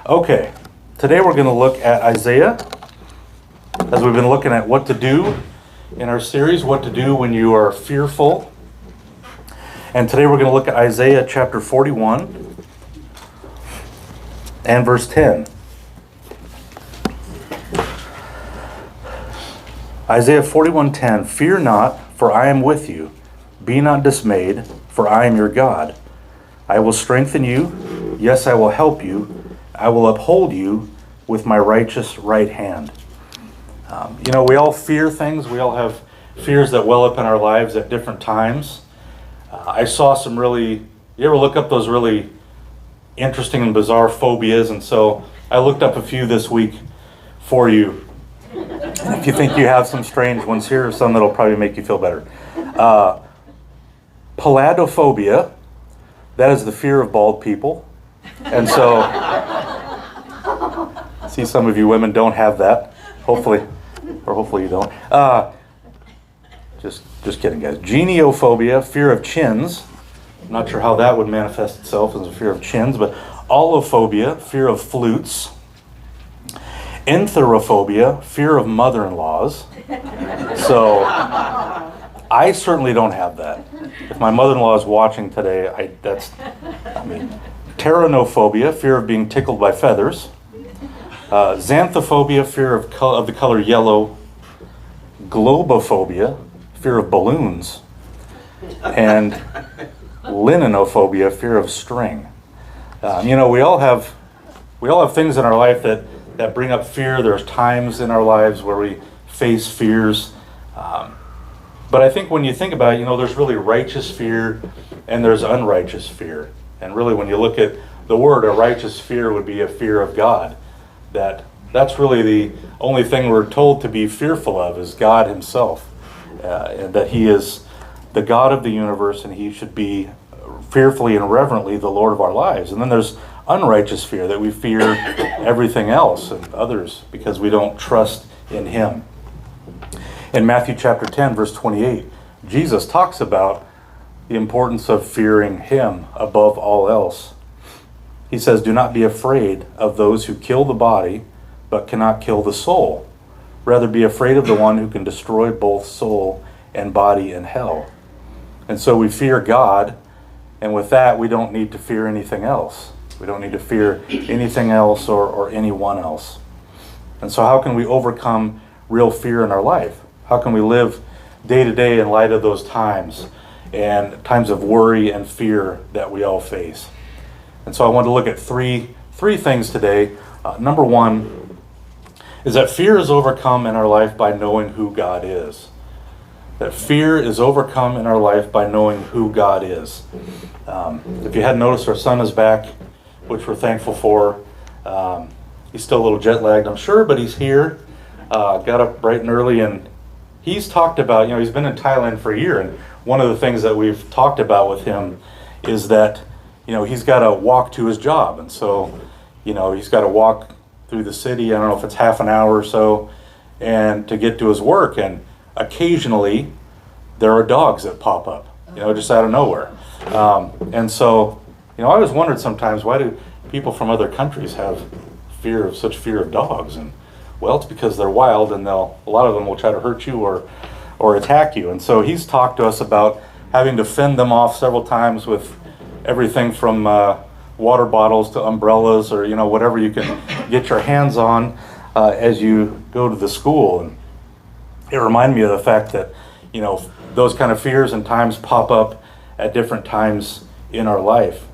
Okay, today we're going to look at Isaiah, as we've been looking at what to do in our series, what to do when you are fearful. And today we're going to look at Isaiah chapter 41 and verse 10. Isaiah 41:10, "Fear not, for I am with you. Be not dismayed, for I am your God. I will strengthen you. Yes, I will help you. I will uphold you with my righteous right hand." We all fear things. We all have fears that well up in our lives at different times. I saw some you ever look up those really interesting and bizarre phobias? And so I looked up a few this week for you. And if you think you have some strange ones, here are some that'll probably make you feel better. Paladophobia, that is the fear of bald people. And so, see, some of you women don't have that. Hopefully you don't. Just kidding, guys. Geniophobia, fear of chins. I'm not sure how that would manifest itself as a fear of chins, but allophobia, fear of flutes. Entherophobia, fear of mother-in-laws. So, I certainly don't have that. If my mother-in-law is watching today, Pteronophobia, fear of being tickled by feathers. Xanthophobia, fear of the color yellow. Globophobia, fear of balloons. And linonophobia, fear of string. We all have things in our life that bring up fear. There's times in our lives where we face fears. But I think when you think about it, there's really righteous fear and there's unrighteous fear. And really when you look at the word, a righteous fear would be a fear of God. That's really the only thing we're told to be fearful of is God himself. And that he is the God of the universe and he should be fearfully and reverently the Lord of our lives. And then there's unrighteous fear, that we fear everything else and others because we don't trust in him. In Matthew chapter 10, verse 28, Jesus talks about the importance of fearing him above all else. He says, "Do not be afraid of those who kill the body, but cannot kill the soul. Rather be afraid of the one who can destroy both soul and body in hell." And so we fear God, and with that, we don't need to fear anything else. We don't need to fear anything else or anyone else. And so how can we overcome real fear in our life? How can we live day to day in light of those times and times of worry and fear that we all face? And so I want to look at three things today. Number one is that fear is overcome in our life by knowing who God is. That fear is overcome in our life by knowing who God is. If you hadn't noticed, our son is back, which we're thankful for. He's still a little jet lagged, I'm sure, but he's here. Got up bright and early, and he's talked about, he's been in Thailand for a year, and one of the things that we've talked about with him is that, he's got to walk to his job. And so, he's got to walk through the city, I don't know if it's half an hour or so, and to get to his work. And occasionally, there are dogs that pop up, just out of nowhere. And so, I always wondered sometimes, why do people from other countries have such fear of dogs? And well, it's because they're wild, and a lot of them will try to hurt you or attack you. And so he's talked to us about having to fend them off several times with everything from water bottles to umbrellas or whatever you can get your hands on as you go to the school. And it reminded me of the fact that those kind of fears and times pop up at different times in our life.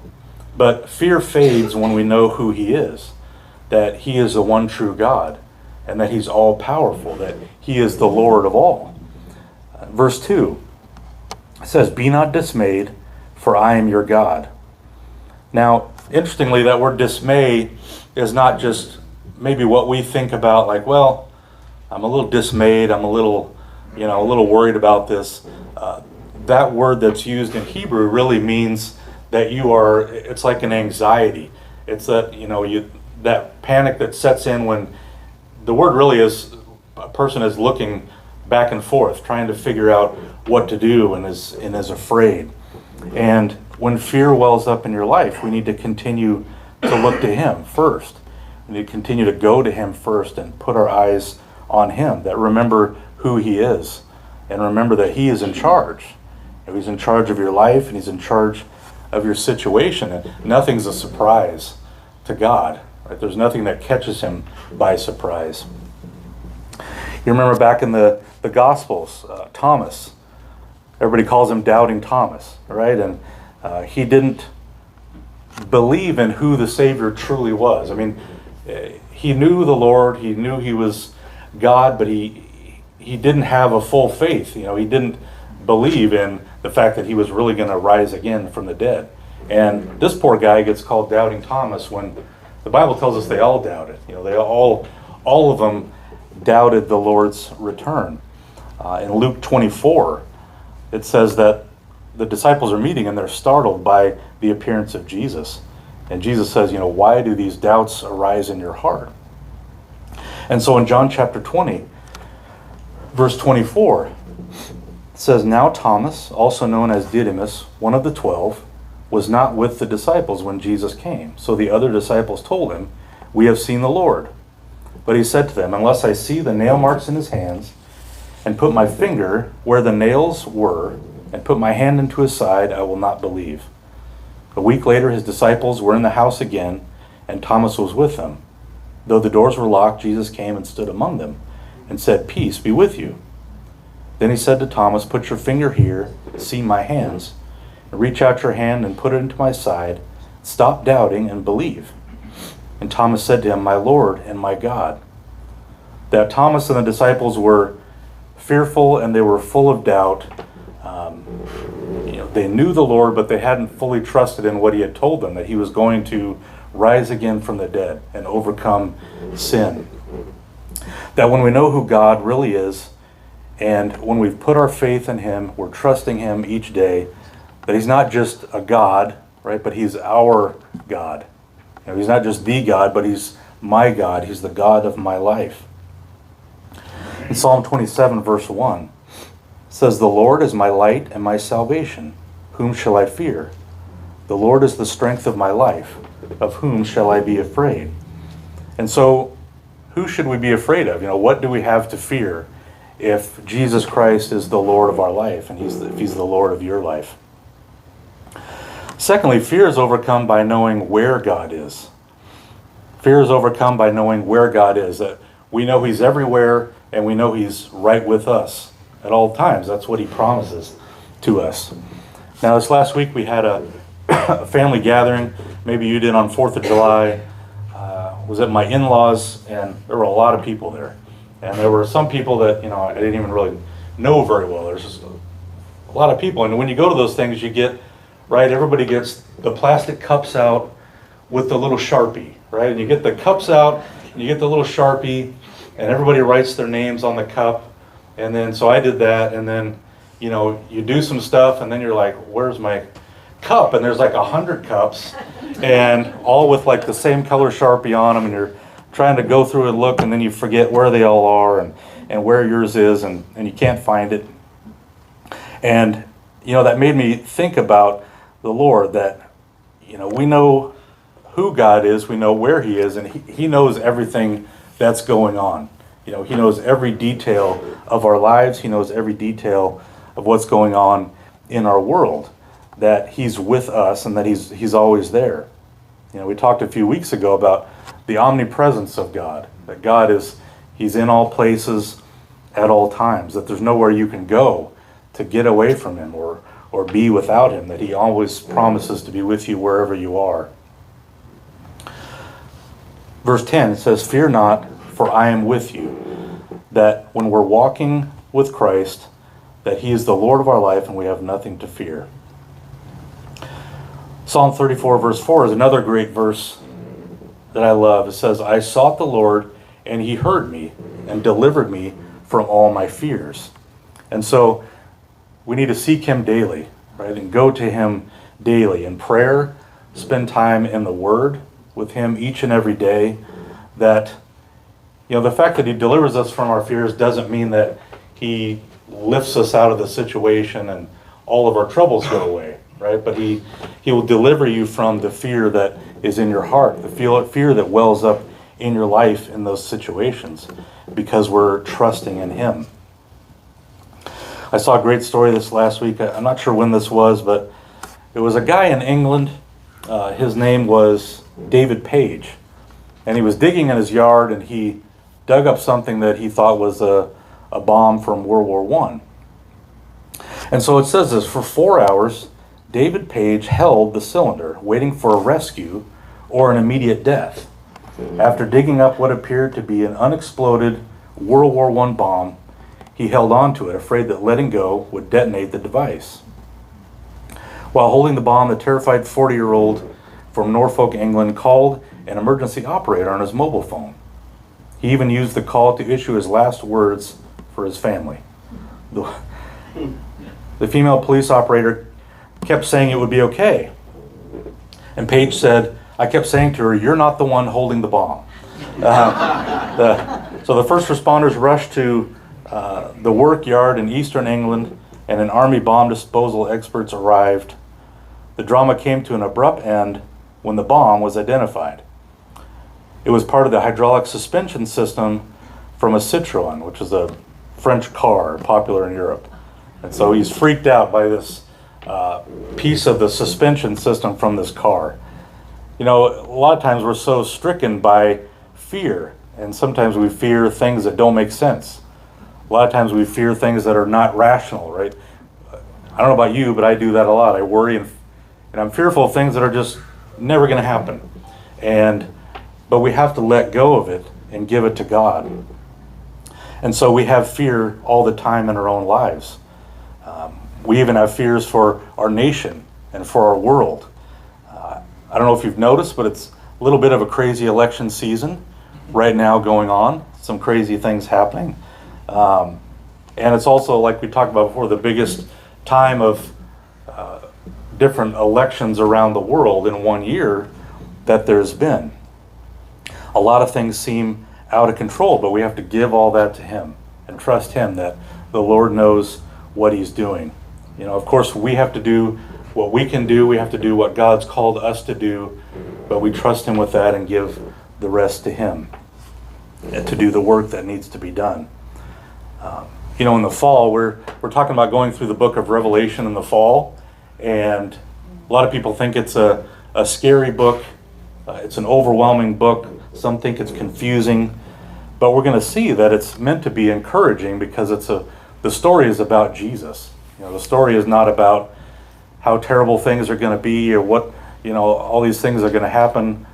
But fear fades when we know who he is, that he is the one true God, and that he's all powerful, that he is the Lord of all. Verse 2 says, "Be not dismayed, for I am your God." Now, interestingly, that word dismay is not just maybe what we think about, like, well, I'm a little dismayed, I'm a little worried about this. That word that's used in Hebrew really means that it's like an anxiety. It's that, that panic that sets in when the word really is, a person is looking back and forth, trying to figure out what to do and is afraid. And when fear wells up in your life, we need to continue to look to him first We need to continue to go to him first and put our eyes on him, that remember who he is and remember that he is in charge. He's in charge of your life and he's in charge of your situation. And nothing's a surprise to God. Right? There's nothing that catches him by surprise. You remember back in the Gospels, Thomas. Everybody calls him Doubting Thomas, right? And he didn't believe in who the Savior truly was. I mean, he knew the Lord, he knew he was God, but he didn't have a full faith. He didn't believe in the fact that he was really going to rise again from the dead. And this poor guy gets called Doubting Thomas when the Bible tells us they all doubted. They all of them doubted the Lord's return. In Luke 24, it says that the disciples are meeting and they're startled by the appearance of Jesus. And Jesus says, why do these doubts arise in your heart? And so in John chapter 20, verse 24, it says, Now Thomas, also known as Didymus, one of the 12, was not with the disciples when Jesus came. So the other disciples told him, We have seen the Lord. But he said to them, Unless I see the nail marks in his hands, and put my finger where the nails were, and put my hand into his side, I will not believe. A week later, his disciples were in the house again, and Thomas was with them. Though the doors were locked, Jesus came and stood among them, and said, Peace be with you. Then he said to Thomas, Put your finger here, see my hands, and reach out your hand and put it into my side. Stop doubting and believe. And Thomas said to him, My Lord and my God. That Thomas and the disciples were fearful and they were full of doubt. They knew the Lord, but they hadn't fully trusted in what he had told them, that he was going to rise again from the dead and overcome sin. That when we know who God really is, and when we've put our faith in him, we're trusting him each day, that he's not just a God, right, but he's our God. He's not just the God, but he's my God. He's the God of my life. In Psalm 27, verse 1, it says, The Lord is my light and my salvation. Whom shall I fear? The Lord is the strength of my life. Of whom shall I be afraid? And so, who should we be afraid of? What do we have to fear if Jesus Christ is the Lord of our life and if he's the Lord of your life? Secondly, fear is overcome by knowing where God is. Fear is overcome by knowing where God is. That we know he's everywhere and we know he's right with us at all times. That's what he promises to us. Now, this last week we had a family gathering. Maybe you did on 4th of July. Was at my in-laws, and there were a lot of people there. And there were some people that, I didn't even really know very well. There's just a lot of people. And when you go to those things, you get, right, everybody gets the plastic cups out with the little Sharpie, right? And you get the cups out, and you get the little Sharpie, and everybody writes their names on the cup. And then, so I did that, and then, you do some stuff, and then you're like, where's my cup? And there's like 100 cups, and all with like the same color Sharpie on them, and you're trying to go through and look, and then you forget where they all are and where yours is, and you can't find it. And, that made me think about the Lord, that, we know who God is, we know where he is, and he knows everything that's going on. He knows every detail of our lives. He knows every detail of what's going on in our world, that he's with us and that he's always there. We talked a few weeks ago about the omnipresence of God, that God he's in all places at all times, that there's nowhere you can go to get away from him or be without him, that he always promises to be with you wherever you are. Verse 10, it says, Fear not, for I am with you. That when we're walking with Christ, that he is the Lord of our life and we have nothing to fear. Psalm 34 verse 4 is another great verse that I love. It says, I sought the Lord and he heard me and delivered me from all my fears. And so we need to seek him daily, right? And go to him daily in prayer, spend time in the Word with him each and every day. That, the fact that he delivers us from our fears doesn't mean that he lifts us out of the situation and all of our troubles go away, right? But he will deliver you from the fear that is in your heart, the fear that wells up in your life in those situations because we're trusting in Him. I saw a great story this last week. I'm not sure when this was, but it was a guy in England. His name was David Page. And he was digging in his yard, and he dug up something that he thought was a bomb from World War I. And so it says this: for 4 hours, David Page held the cylinder, waiting for a rescue or an immediate death. After digging up what appeared to be an unexploded World War I bomb, he held on to it, afraid that letting go would detonate the device. While holding the bomb, the terrified 40-year-old from Norfolk, England, called an emergency operator on his mobile phone. He even used the call to issue his last words for his family. The female police operator kept saying it would be okay. And Page said, I kept saying to her, you're not the one holding the bomb. So the first responders rushed to the work yard in eastern England, and an army bomb disposal experts arrived. The drama came to an abrupt end when the bomb was identified. It was part of the hydraulic suspension system from a Citroën, which is a French car popular in Europe. And so he's freaked out by this piece of the suspension system from this car. You know, a lot of times we're so stricken by fear, and sometimes we fear things that don't make sense. A lot of times we fear things that are not rational, right? I don't know about you, but I do that a lot. I worry and I'm fearful of things that are just never going to happen. But we have to let go of it and give it to God. And so we have fear all the time in our own lives. We even have fears for our nation and for our world. I don't know if you've noticed, but it's a little bit of a crazy election season right now going on. Some crazy things happening. And it's also, like we talked about before, the biggest time of different elections around the world in 1 year that there's been. A lot of things seem out of control, but we have to give all that to Him and trust Him that the Lord knows what He's doing. You know, of course, we have to do what we can do. We have to do what God's called us to do, but we trust Him with that and give the rest to Him and to do the work that needs to be done. You know, in the fall, we're talking about going through the book of Revelation in the fall, and a lot of people think it's a scary book. It's an overwhelming book. Some think it's confusing, but we're going to see that it's meant to be encouraging because the story is about Jesus. You know, the story is not about how terrible things are going to be or what, you know, all these things are going to happen.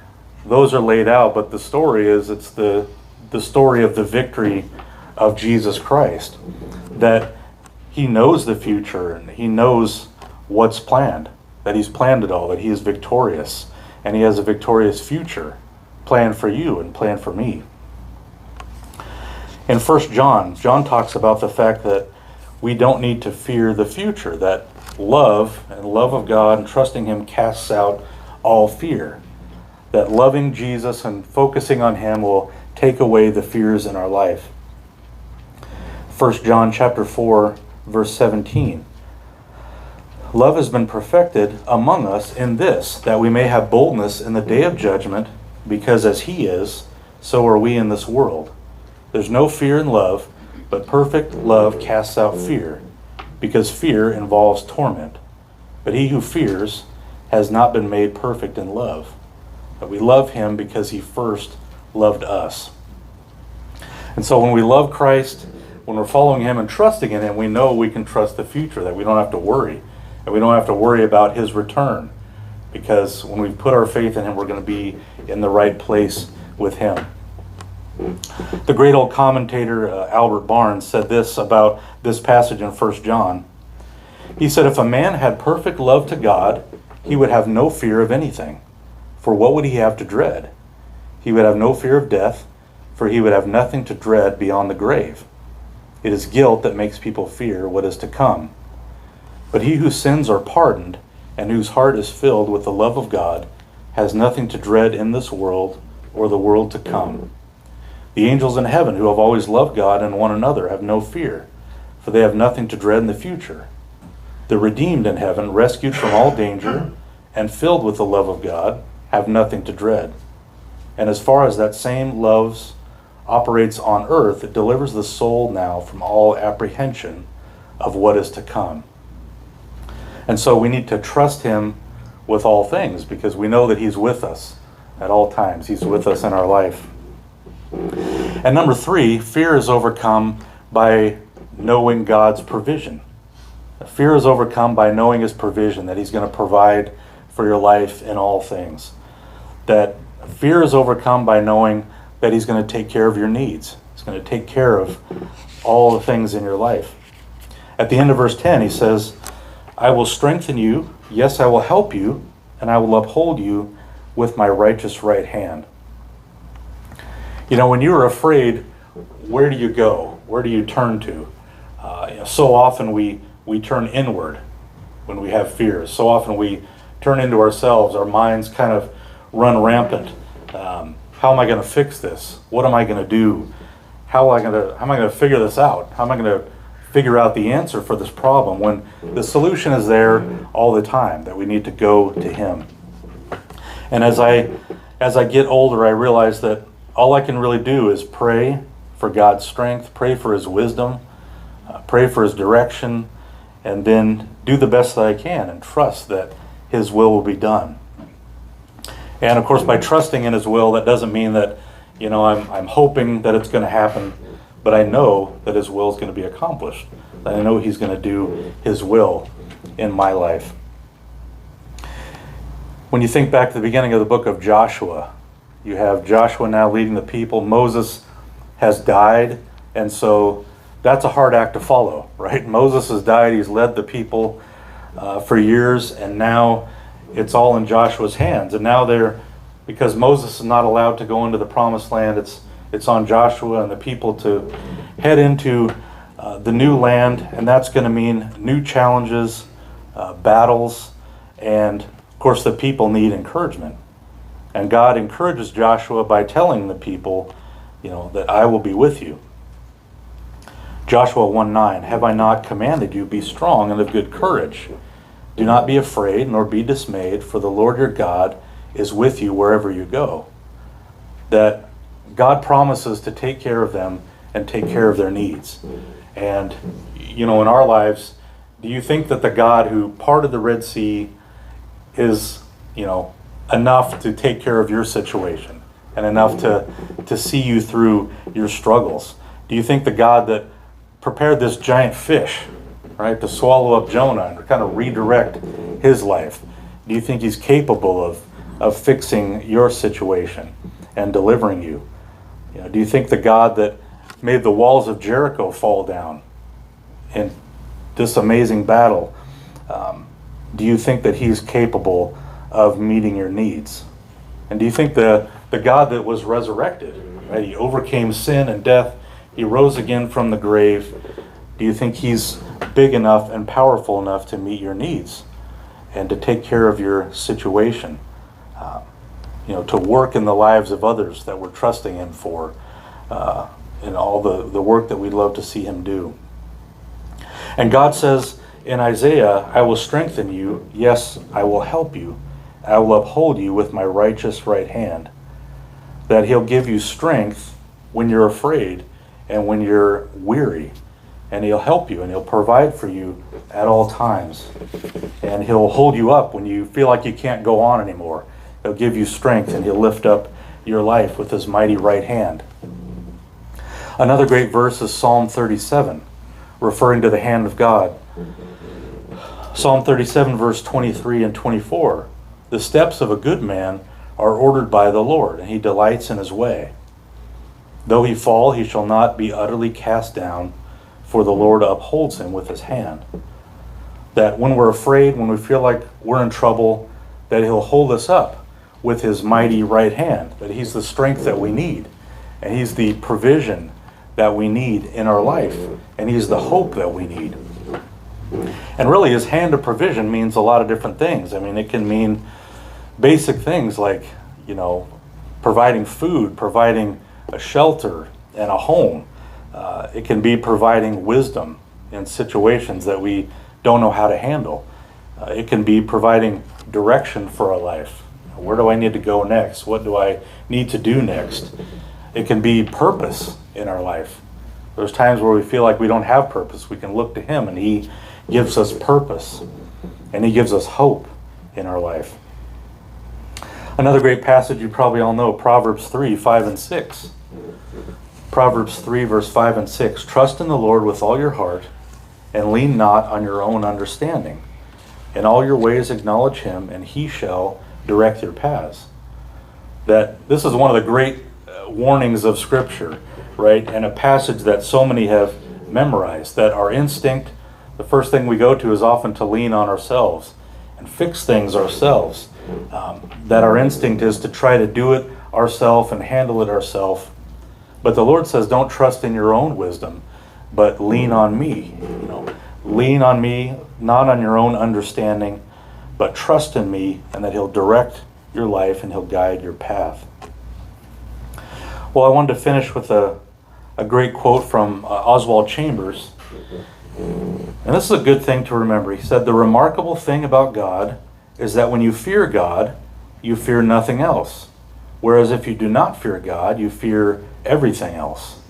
Those are laid out, but the story is, it's the story of the victory of Jesus Christ, that He knows the future and He knows what's planned, that He's planned it all, that He is victorious, and He has a victorious future planned for you and planned for me. In 1 John talks about the fact that we don't need to fear the future, that love and love of God and trusting Him casts out all fear, that loving Jesus and focusing on Him will take away the fears in our life. 1 John chapter 4, verse 17. Love has been perfected among us in this, that we may have boldness in the day of judgment, because as He is, so are we in this world. There's no fear in love, but perfect love casts out fear, because fear involves torment. But he who fears has not been made perfect in love. But we love Him because He first loved us. And so when we love Christ, when we're following Him and trusting in Him, we know we can trust the future, that we don't have to worry. And we don't have to worry about His return, because when we put our faith in Him, we're going to be in the right place with Him. The great old commentator Albert Barnes said this about this passage in 1 John. He said, if a man had perfect love to God, he would have no fear of anything. For what would he have to dread? He would have no fear of death, for he would have nothing to dread beyond the grave. It is guilt that makes people fear what is to come. But he whose sins are pardoned, and whose heart is filled with the love of God, has nothing to dread in this world or the world to come. The angels in heaven, who have always loved God and one another, have no fear, for they have nothing to dread in the future. The redeemed in heaven, rescued from all danger and filled with the love of God, have nothing to dread. And as far as that same love operates on earth, it delivers the soul now from all apprehension of what is to come. And so we need to trust him with all things because we know that he's with us at all times. He's with us in our life. And number 3, fear is overcome by knowing God's provision. Fear is overcome by knowing his provision, that he's going to provide for your life in all things. That fear is overcome by knowing that he's going to take care of your needs. He's going to take care of all the things in your life. At the end of verse 10, he says, I will strengthen you, yes, I will help you, and I will uphold you with my righteous right hand. You know, when you are afraid, where do you go? Where do you turn to? So often we turn inward when we have fears. So often we turn into ourselves. Our minds kind of run rampant. How am I going to fix this? What am I going to do? How am I going to figure this out? How am I going to figure out the answer for this problem when the solution is there all the time, that we need to go to him? And as I get older, I realize that all I can really do is pray for God's strength, pray for his wisdom, pray for his direction, and then do the best that I can and trust that his will be done. And of course, by trusting in his will, that doesn't mean that, I'm hoping that it's going to happen, but I know that his will is going to be accomplished. That I know he's going to do his will in my life. When you think back to the beginning of the book of Joshua, you have Joshua now leading the people. Moses has died, and so that's a hard act to follow, right? Moses has died. He's led the people for years, and now it's all in Joshua's hands. And now because Moses is not allowed to go into the promised land, it's on Joshua and the people to head into the new land, and that's going to mean new challenges, battles, and of course the people need encouragement. And God encourages Joshua by telling the people, that I will be with you. Joshua 1:9, have I not commanded you, be strong and of good courage. Do not be afraid, nor be dismayed, for the Lord your God is with you wherever you go. That God promises to take care of them and take care of their needs. And, in our lives, do you think that the God who parted the Red Sea is, enough to take care of your situation and enough to see you through your struggles? Do you think the God that prepared this giant fish, right, to swallow up Jonah and to kind of redirect his life, do you think he's capable of fixing your situation and delivering you? Do you think the God that made the walls of Jericho fall down in this amazing battle, do you think that he's capable of meeting your needs? And do you think the God that was resurrected, right, he overcame sin and death, he rose again from the grave, do you think he's big enough and powerful enough to meet your needs and to take care of your situation? To work in the lives of others that we're trusting him for, and all the work that we'd love to see him do. And God says in Isaiah, I will strengthen you, yes, I will help you, I will uphold you with my righteous right hand. That he'll give you strength when you're afraid and when you're weary. And he'll help you and he'll provide for you at all times. And he'll hold you up when you feel like you can't go on anymore. He'll give you strength and he'll lift up your life with his mighty right hand. Another great verse is Psalm 37, referring to the hand of God. Psalm 37, verse 23 and 24. The steps of a good man are ordered by the Lord, and he delights in his way. Though he fall, he shall not be utterly cast down, for the Lord upholds him with his hand. That when we're afraid, when we feel like we're in trouble, that he'll hold us up with his mighty right hand, that he's the strength that we need, and he's the provision that we need in our life, and he's the hope that we need. And really, his hand of provision means a lot of different things. I mean, it can mean basic things like, providing food, providing a shelter and a home. It can be providing wisdom in situations that we don't know how to handle. It can be providing direction for our life. Where do I need to go next? What do I need to do next? It can be purpose in our life. There's times where we feel like we don't have purpose. We can look to Him and He gives us purpose and He gives us hope in our life. Another great passage you probably all know, Proverbs 3, 5 and 6. Proverbs 3, verse 5 and 6. Trust in the Lord with all your heart and lean not on your own understanding. In all your ways acknowledge Him, and He shall direct your paths. That this is one of the great warnings of Scripture, right? And a passage that so many have memorized, that our instinct, the first thing we go to is often to lean on ourselves and fix things ourselves. That our instinct is to try to do it ourselves and handle it ourselves. But the Lord says, don't trust in your own wisdom, but lean on me. Lean on me, not on your own understanding, but trust in me, and that He'll direct your life and He'll guide your path. Well, I wanted to finish with a great quote from Oswald Chambers. And this is a good thing to remember. He said, the remarkable thing about God is that when you fear God, you fear nothing else. Whereas if you do not fear God, you fear everything else.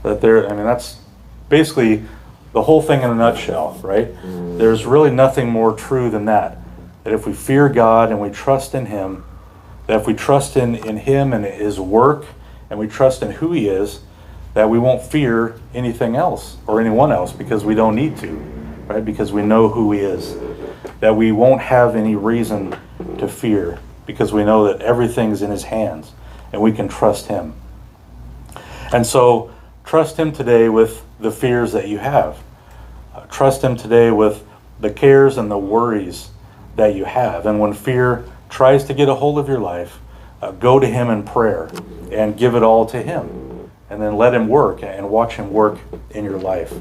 That's basically the whole thing in a nutshell, right? There's really nothing more true than that. That if we fear God and we trust in Him, that if we trust in Him and His work, and we trust in who He is, that we won't fear anything else or anyone else because we don't need to, right? Because we know who He is. That we won't have any reason to fear because we know that everything's in His hands and we can trust Him. And so trust Him today with the fears that you have. Trust Him today with the cares and the worries that you have. And when fear tries to get a hold of your life, go to Him in prayer and give it all to Him. And then let Him work and watch Him work in your life.